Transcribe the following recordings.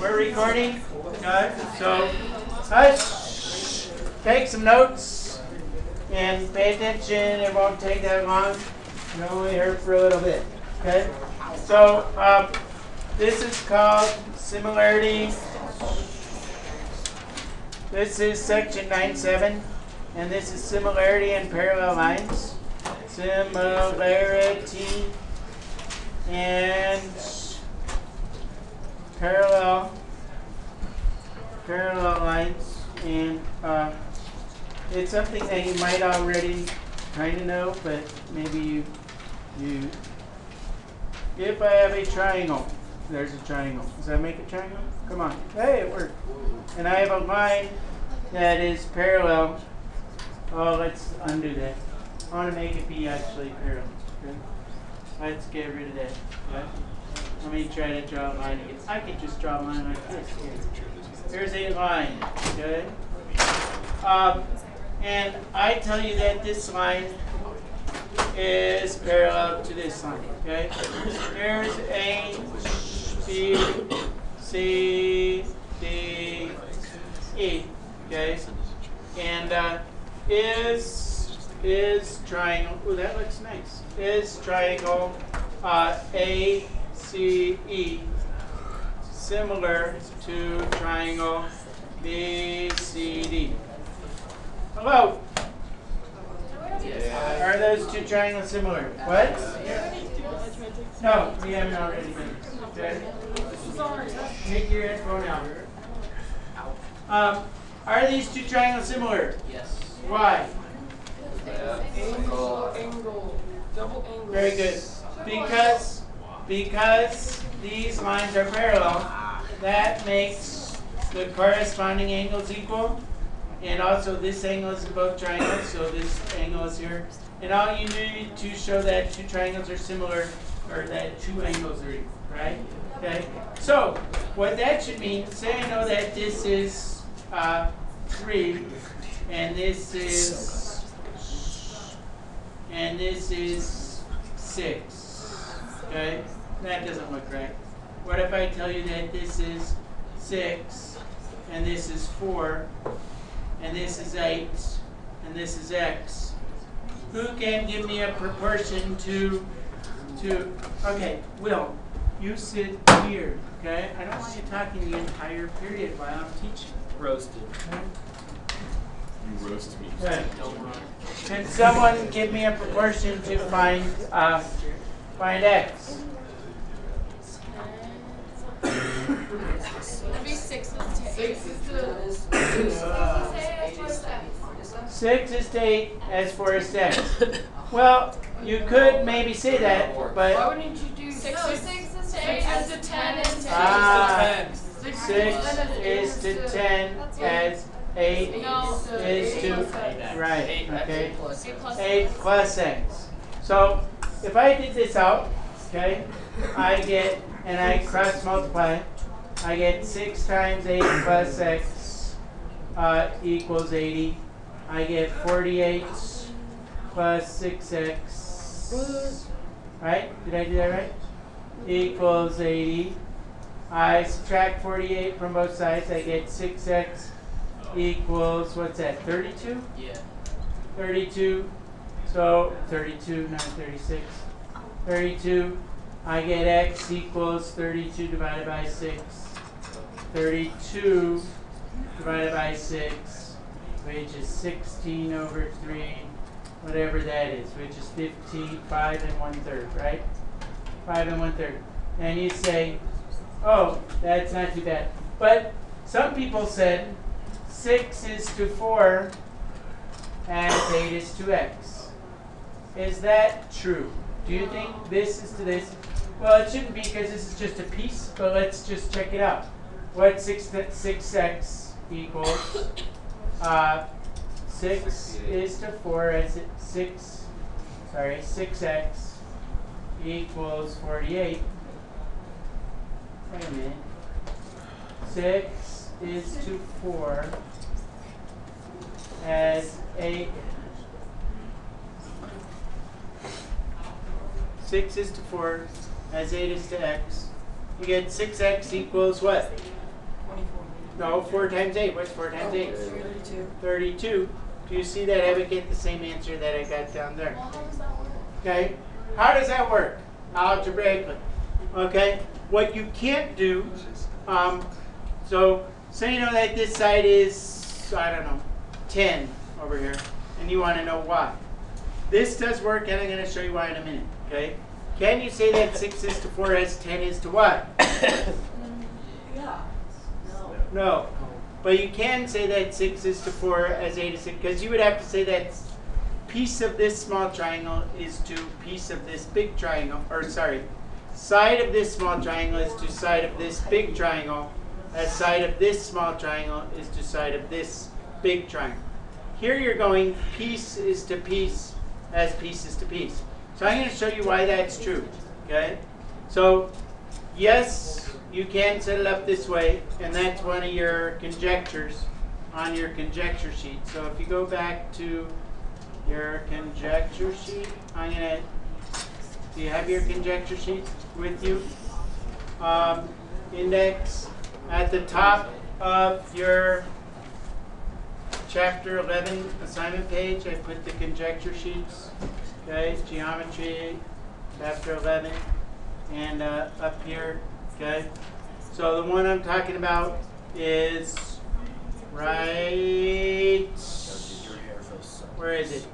We're recording. Good. So, hush. Take some notes and pay attention. It won't take that long. You'll only hear for a little bit. Okay. So, this is called similarity. This is section 9.7, and this is similarity and parallel lines. Similarity and parallel lines, and it's something that you might already kind of know, but maybe you. If I have a triangle, there's a triangle. Does that make a triangle? Come on, hey, it worked. And I have a line that is parallel. Oh, let's undo that. I want to make it be actually parallel. Okay? Let's get rid of that. Okay? Let me try to draw a line again. I could just draw a line like this. Here's a line. Okay? And I tell you that this line is parallel to this line. Okay? Here's A, B, C, D, E. Okay? And is triangle. Ooh, that looks nice. Is triangle A, C, E similar to triangle B, C, D? Hello? Yeah. Are those two triangles similar? What? No, we haven't already done this. Okay? Take your headphone out. Are these two triangles similar? Yes. Why? Angle, double angle. Very good. Because these lines are parallel, that makes the corresponding angles equal. And also this angle is in both triangles, so this angle is here. And all you need to show that two triangles are similar, or that two angles are equal, right? Okay. So what that should mean, say I know that this is 3, and this is 6. Okay? That doesn't look right. What if I tell you that this is 6, and this is 4, and this is 8, and this is x? Who can give me a proportion to okay, Will, you sit here, okay? I don't want you talking the entire period while I'm teaching. Roasted. Okay? You roast me. Okay. Can someone give me a proportion to find x? It'd be 6 is to 8. 6 is to 8, as 4 is to x. Well, you could maybe say that, Why but wouldn't you do 6 is to 8 as to 10 and 10? 6 is to 10 as 8 is to, right, okay, 8 plus x. So if I did this out, okay, I get, and I cross multiply, I get 6 times 8 plus x equals 80. I get 48 plus 6x, right? Did I do that right? Equals 80. I subtract 48 from both sides. I get 6x equals, what's that, 32? Yeah. 32. So 32, not 36. 32. I get x equals 32 divided by 6. 32 divided by 6, which is 16 over 3, whatever that is, which is 15, 5 1/3, right? 5 1/3. And you say, oh, that's not too bad. But some people said 6 is to 4 as 8 is to x. Is that true? Do you think this is to this? Well, it shouldn't be, because this is just a piece, but let's just check it out. What 6x equals? 6 is to 4 as 6x equals 48. Wait a minute. 6 is to 4 as 8. 6 is to 4 as 8 is to x. You get 6x equals what? No, 4 times 8. What's 4 times 8? 32. 32. Do you see that I would get the same answer that I got down there? Well, how does that work? Okay? How does that work? Algebraically. Okay? What you can't do, so say you know that this side is, I don't know, 10 over here, and you want to know why. This does work, and I'm going to show you why in a minute. Okay? Can you say that 6 is to 4 as 10 is to what? Yeah. No. But you can say that 6 is to 4 as 8 is 6, because you would have to say that piece of this small triangle is to piece of this big triangle, or sorry, side of this small triangle is to side of this big triangle, as side of this small triangle is to side of this big triangle. Here you're going piece is to piece as piece is to piece. So I'm going to show you why that's true. Okay? So yes, you can set it up this way, and that's one of your conjectures on your conjecture sheet. So if you go back to your conjecture sheet, I'm going to, do you have your conjecture sheet with you? Index at the top of your chapter 11 assignment page, I put the conjecture sheets. Okay, geometry, chapter 11, and up here. Okay, so the one I'm talking about is right, where is it?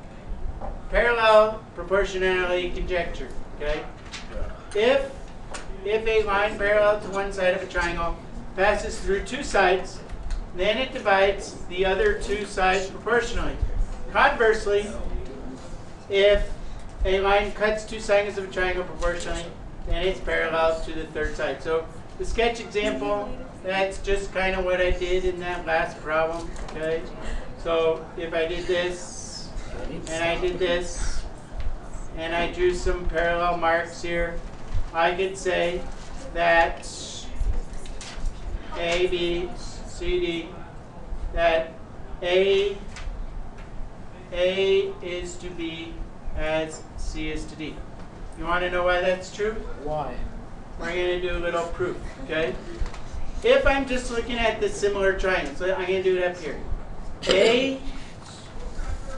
Parallel proportionality conjecture. Okay, if a line parallel to one side of a triangle passes through two sides, then it divides the other two sides proportionally. Conversely, if a line cuts two sides of a triangle proportionally, then it's parallel to the third side. So the sketch example, that's just kind of what I did in that last problem. Okay, so if I did this, and I did this, and I drew some parallel marks here, I could say that A, B, C, D, that A is to B as C is to D. You want to know why that's true? Why? We're going to do a little proof, okay? If I'm just looking at the similar triangle, so I'm going to do it up here.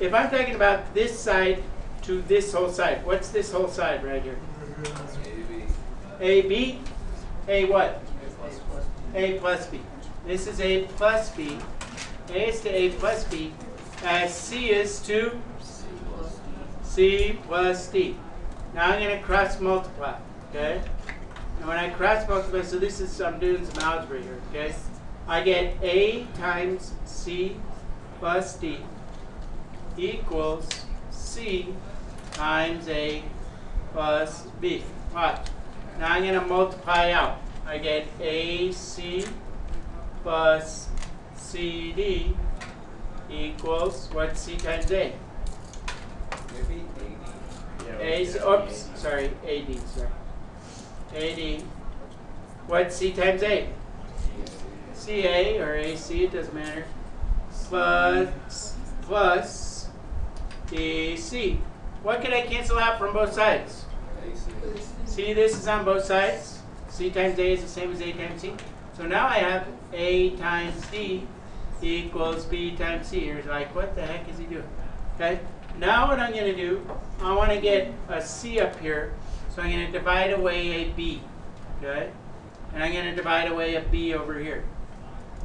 If I'm talking about this side to this whole side, what's this whole side right here? AB. A what? A plus B. This is A plus B. A is to A plus B, as C is to C plus D. Now I'm going to cross multiply, okay? And when I cross multiply, so this is, I'm doing some algebra here, okay? I get A times C plus D equals C times A plus B. Watch. Now I'm going to multiply out. I get AC plus CD equals, what's C times A? Oops, sorry, AD, sorry. AD. What's C times A? CA, or AC, it doesn't matter. Plus AC. What can I cancel out from both sides? See, this is on both sides. C times A is the same as A times C. So now I have A times D equals B times C. You're like, what the heck is he doing? Okay. Now what I'm going to do, I want to get a C up here, so I'm going to divide away a B, okay? And I'm going to divide away a B over here,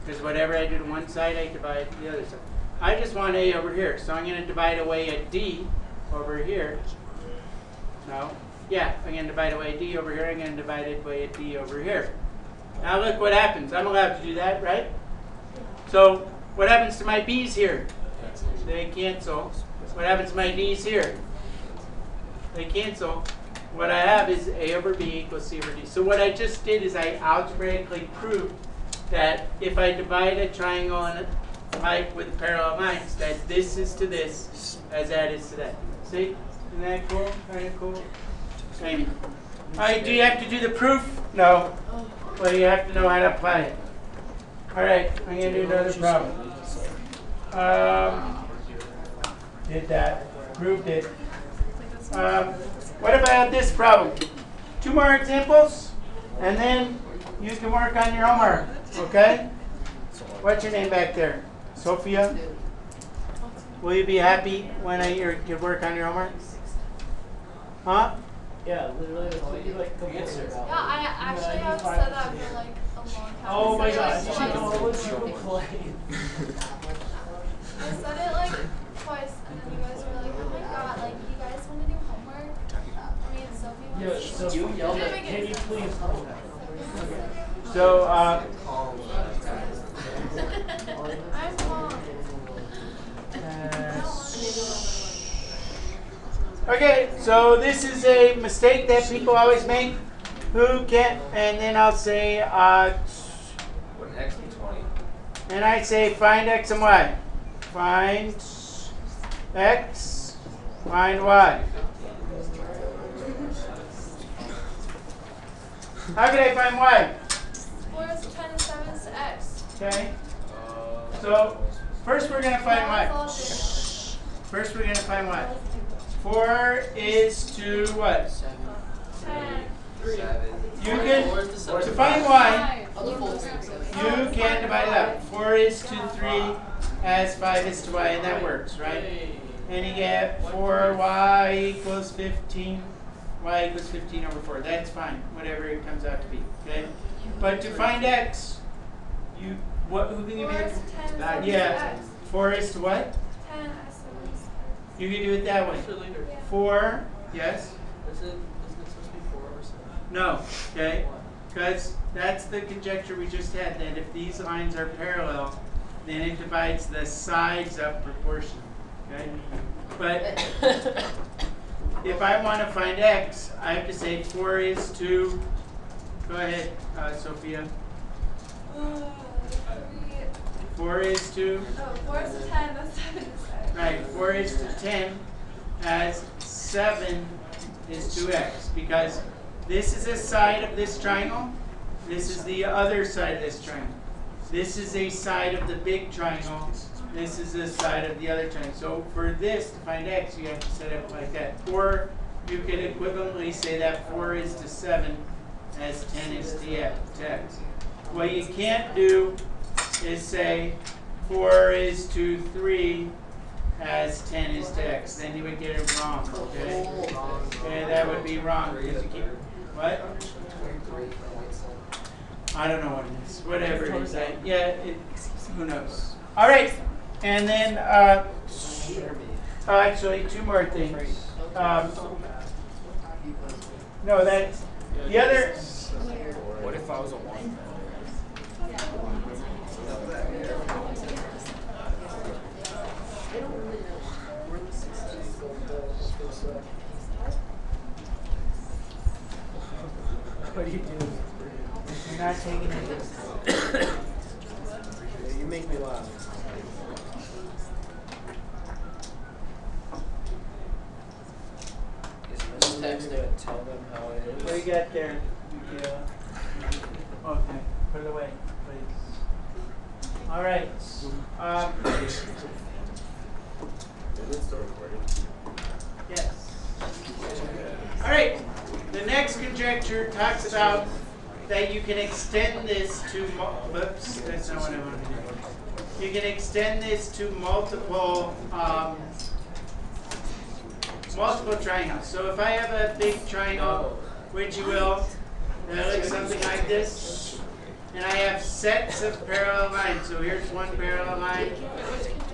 because whatever I do to one side, I divide the other side. I just want A over here, so I'm going to divide away a D over here. No, yeah, I'm going to divide away a D over here, I'm going to divide away a D over here. Now look what happens. I'm allowed to do that, right? So what happens to my B's here? They cancel. What happens to my D's here? They cancel. What I have is A over B equals C over D. So what I just did is I algebraically proved that if I divide a triangle in a pipe with parallel lines, that this is to this as that is to that. See? Isn't that cool? Kind of cool? Maybe. All right, do you have to do the proof? No. Well, you have to know how to apply it. All right, I'm going to do another problem. Did that, proved it. What if I have this problem? 2 more examples, and then you can work on your homework, okay? What's your name back there? Sophia? Will you be happy when you work on your homework? Huh? Yeah, literally, that's what you like to answer. Yeah, I actually have said that for like a long time. Oh my gosh, I you should go over to a play. I said it like twice, and then you guys were like, oh my god, like, you guys want to do homework? Me and Sophie Yeah, wants to. so you yelled at, can you please hold that? So, I'm calm. okay, so this is a mistake that people always make. Who can, and then I'll say, Wouldn't X be 20? and I say find x and y. Find x, find y. How can I find y? 4 is to 10 and 7 is to x. Okay, so first we're going to find y. y. First we're going to find y. 4 is to what? 10. 7. You can, to find y, you can divide it up. 4 is to 3 as 5 is to y, and that works, right? And you get 4y equals 15. Y equals 15 over 4. That's fine, whatever it comes out to be. Okay? But to find x, who can you 4 make? is to 10 and 7 is to Yeah. x. 4 is to what? 10 is to x. You can do it that way. Yeah. 4, yes? Isn't it supposed to be 4 over 7? No, okay? Because that's the conjecture we just had, that if these lines are parallel, then it divides the sides up proportionally, okay? But if I want to find x, I have to say 4 is to, go ahead, Sophia. 4 is to, Oh, 4 is to 10, that's 7 is to x. right, 4 is to 10 as 7 is to x, because this is a side of this triangle, this is the other side of this triangle. This is a side of the big triangle, this is a side of the other triangle. So for this, to find x, you have to set it like that. Or you could equivalently say that 4 is to 7 as 10 is to x. What you can't do is say 4 is to 3 as 10 is to x. Then you would get it wrong, okay? Okay, that would be wrong because you keep, what? I don't know what it is. Whatever it is. Who knows? All right. And then, actually, 2 more things. No, that's the other. What if I was a 1? What do you do? You're not taking it. You make me laugh. Just text them and tell them how it is. What do you got there? Okay, put it away, please. All right. Did it start recording? Yes. All right. The next conjecture talks about that you can extend this to. Whoops, that's not what I wanted to do. You can extend this to multiple triangles. So if I have a big triangle, which you will, that looks something like this, and I have sets of parallel lines. So here's one parallel line,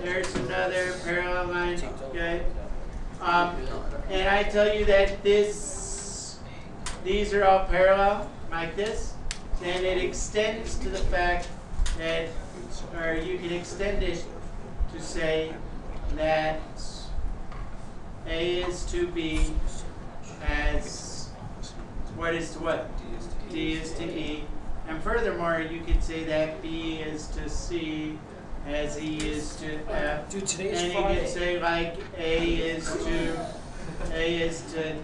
there's another parallel line, okay? And I tell you that these are all parallel, like this, then it extends to the fact that, or you can extend it to say that A is to B as what is to what? D is to E. And furthermore, you could say that B is to C as E is to F. Dude, today is And you Friday. could say like A is to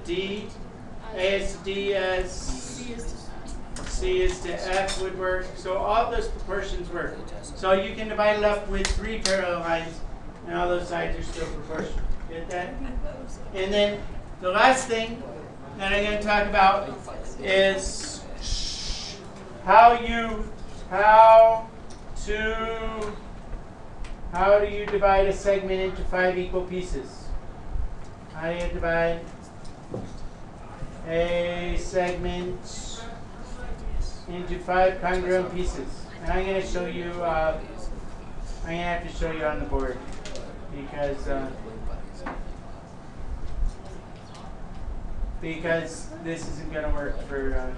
D. A is to D as C is to F would work. So all those proportions work. So you can divide it up with 3 parallel lines, and all those sides are still proportional. Get that? And then the last thing that I'm going to talk about is how to How do you divide a segment into 5 equal pieces? How do you divide a segment into 5 congruent pieces? And I'm going to show you, I'm going to have to show you on the board because this isn't going to work for